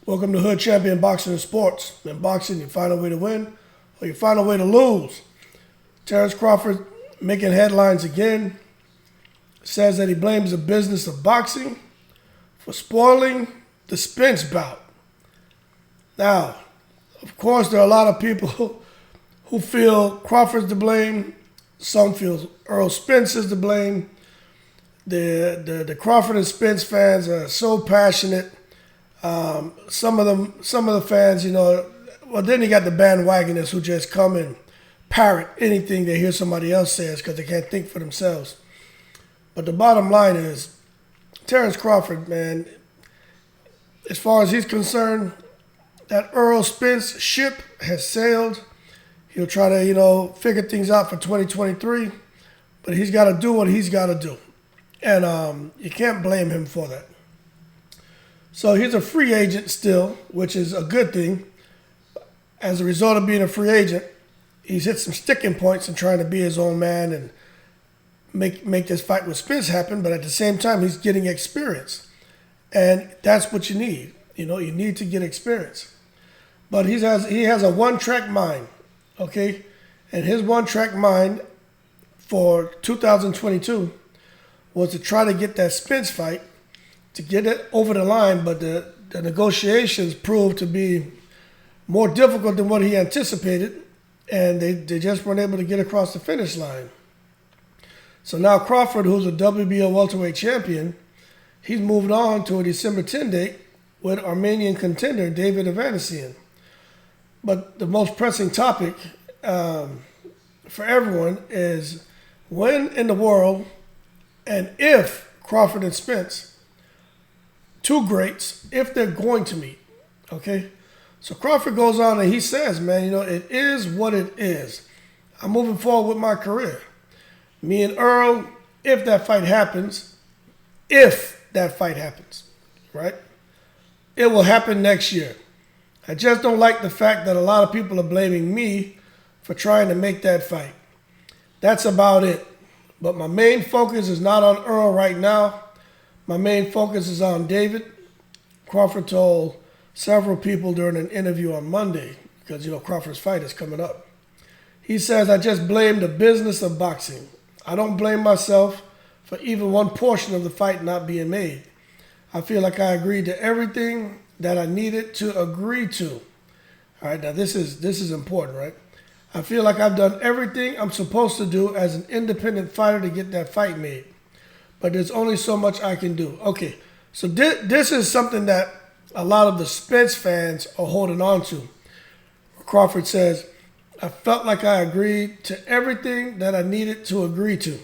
Welcome to Hood Champion Boxing and Sports. In boxing, you find a way to win or you find a way to lose. Terence Crawford making headlines again. Says that he blames the business of boxing for spoiling the Spence bout. Now, of course, there are a lot of people who feel Crawford's to blame. Some feel Errol Spence is to blame. The Crawford and Spence fans are so passionate. Some of the fans, well, then you got the bandwagoners who just come and parrot anything they hear somebody else says because they can't think for themselves. But the bottom line is, Terence Crawford, man, as far as he's concerned, that Errol Spence ship has sailed. He'll try to, figure things out for 2023, but he's got to do what he's got to do. And you can't blame him for that. So he's a free agent still, which is a good thing. As a result of being a free agent, he's hit some sticking points in trying to be his own man and make this fight with Spence happen. But at the same time, he's getting experience. And that's what you need. You need to get experience. But he has a one-track mind, okay? And his one-track mind for 2022 was to try to get that Spence fight, to get it over the line, but the negotiations proved to be more difficult than what he anticipated, and they just weren't able to get across the finish line. So now Crawford, who's a WBO welterweight champion, he's moved on to a December 10 date with Armenian contender David Evanesian. But the most pressing topic for everyone is when in the world and if Crawford and Spence, two greats, if they're going to meet, okay? So Crawford goes on and he says, man, it is what it is. I'm moving forward with my career. Me and Earl, if that fight happens, right? It will happen next year. I just don't like the fact that a lot of people are blaming me for trying to make that fight. That's about it. But my main focus is not on Earl right now. My main focus is on David. Crawford told several people during an interview on Monday, because, Crawford's fight is coming up. He says, I just blame the business of boxing. I don't blame myself for even one portion of the fight not being made. I feel like I agreed to everything that I needed to agree to. All right, now this is important, right? I feel like I've done everything I'm supposed to do as an independent fighter to get that fight made. But there's only so much I can do. Okay, so this is something that a lot of the Spence fans are holding on to. Crawford says, I felt like I agreed to everything that I needed to agree to.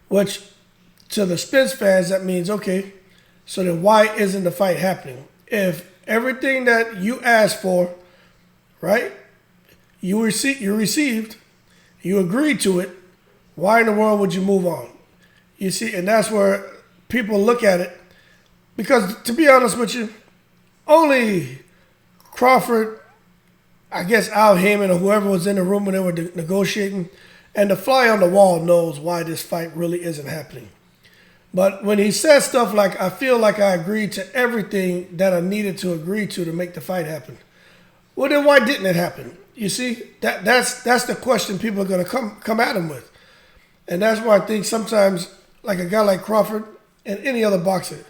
Which, to the Spence fans, that means, okay, so then why isn't the fight happening? If everything that you asked for, right, you received, you agreed to it, why in the world would you move on? You see, and that's where people look at it. Because, to be honest with you, only Crawford, I guess Al Heyman or whoever was in the room when they were negotiating, and the fly on the wall knows why this fight really isn't happening. But when he says stuff like, I feel like I agreed to everything that I needed to agree to make the fight happen, well, then why didn't it happen? You see, that's the question people are going to come at him with. And that's why I think sometimes, like a guy like Crawford and any other boxer,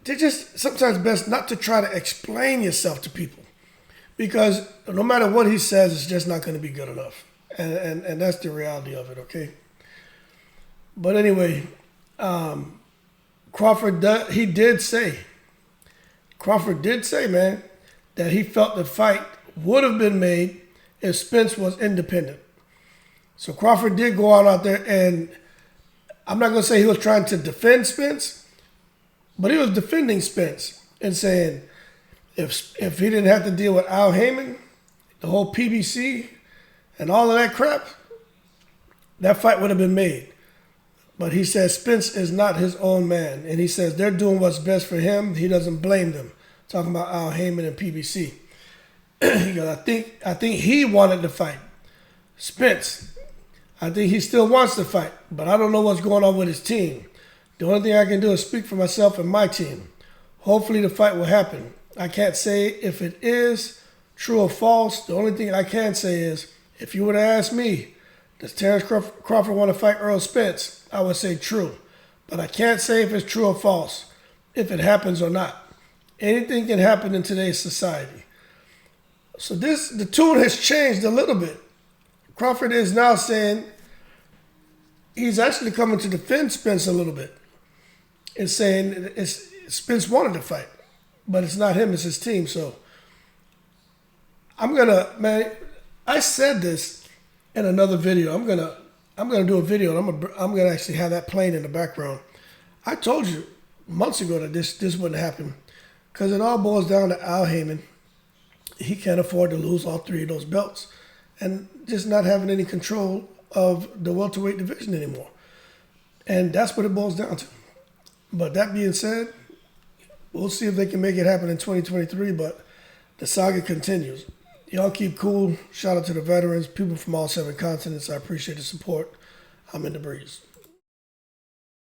they're just sometimes best not to try to explain yourself to people. Because no matter what he says, it's just not going to be good enough. And that's the reality of it, okay? But anyway, Crawford did say, man, that he felt the fight would have been made if Spence was independent. So Crawford did go out there, and I'm not going to say he was trying to defend Spence, but he was defending Spence and saying if he didn't have to deal with Al Heyman, the whole PBC, and all of that crap, that fight would have been made. But he says Spence is not his own man, and he says they're doing what's best for him. He doesn't blame them. Talking about Al Heyman and PBC. He goes, I think he wanted to fight. Spence, I think he still wants to fight, but I don't know what's going on with his team. The only thing I can do is speak for myself and my team. Hopefully the fight will happen. I can't say if it is true or false. The only thing I can say is, if you would have asked me, does Terence Crawford want to fight Errol Spence? I would say true. But I can't say if it's true or false, if it happens or not. Anything can happen in today's society. So the tune has changed a little bit. Crawford is now saying he's actually coming to defend Spence a little bit. And saying Spence wanted to fight, but it's not him, it's his team. So I said this in another video. I'm gonna do a video, and I'm gonna actually have that playing in the background. I told you months ago that this wouldn't happen, because it all boils down to Al Heyman. He can't afford to lose all 3 of those belts, and just not having any control of the welterweight division anymore. And that's what it boils down to. But that being said, we'll see if they can make it happen in 2023, but the saga continues. Y'all keep cool. Shout out to the veterans, people from all 7 continents. I appreciate the support. I'm in the breeze.